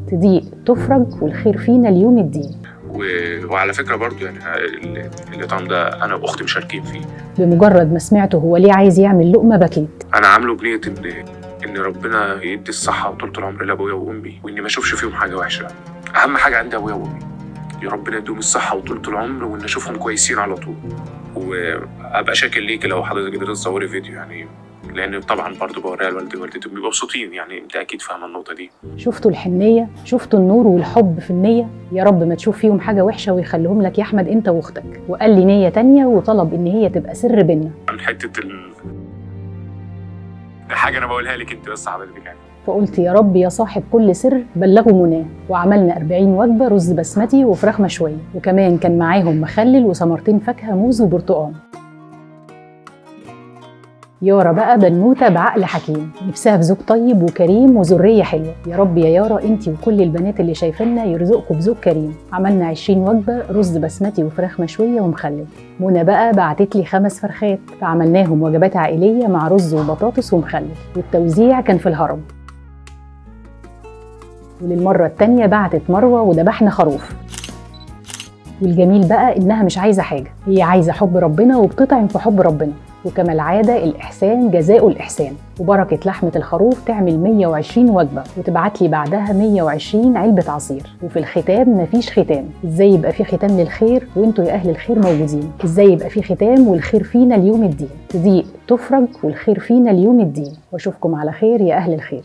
تضيق تفرج والخير فينا اليوم الدين. وعلى فكرة برضو يعني الإطعام ده أنا وأختي مشاركين فيه. بمجرد ما سمعته هو ليه عايز يعمل لقمة بكيت. أنا عامله بنية إن ربنا يدي الصحة وطولة العمر لأبويا وأمي، وإني ما أشوفش فيهم حاجة وحشة. أهم حاجة عندي أبويا وأمي، يا ربنا يديهم الصحة وطولة العمر وإن أشوفهم كويسين على طول. وأبقى شاكر ليك لو حضرتك قدرت تصوري فيديو، يعني لأن طبعا برضو بوريها لوالدي ووالدتي بيبقوا مبسوطين. يعني أنت أكيد فاهمة النقطة دي. شفتوا الحنية؟ شفتوا النور والحب في النية؟ يا رب ما تشوف فيهم حاجة وحشة ويخليهم لك يا أحمد أنت وأختك. وقال لي نية تانية وطلب إن هي تبقى سر بينا. عن حتة حاجة أنا بقولها لك أنت بس حضرتك يعني. فقلت يا رب يا صاحب كل سر بلغوا مناه. وعملنا 40 وجبة رز بسمتي وفراخ مشوية، وكمان كان معاهم مخلل وثمرتين فاكهة موز وبرتقال. يارا بقى بنوتة بعقل حكيم، نفسها في زوج طيب وكريم وذرية حلوة. يا رب يا يارا انتي وكل البنات اللي شايفيننا يرزقكم بزوج كريم. عملنا 20 وجبة رز بسمتي وفراخ مشوية ومخلل. منى بقى بعتت لي 5 فرخات، فعملناهم وجبات عائلية مع رز وبطاطس ومخلل، والتوزيع كان في الهرم. وللمرة التانية بعتت مروة وذبحنا خروف. والجميل بقى إنها مش عايزة حاجة، هي عايزة حب ربنا وبتطعم في حب ربنا. وكما العادة الإحسان جزاء الإحسان، وبركة لحمة الخروف تعمل 120 وجبة وتبعت لي بعدها 120 علبة عصير. وفي الختام مفيش ختام. إزاي يبقى في ختام للخير وإنتوا يا أهل الخير موجودين؟ إزاي يبقى في ختام والخير فينا اليوم الدين؟ تضيق تفرج والخير فينا اليوم الدين. وأشوفكم على خير يا أهل الخير.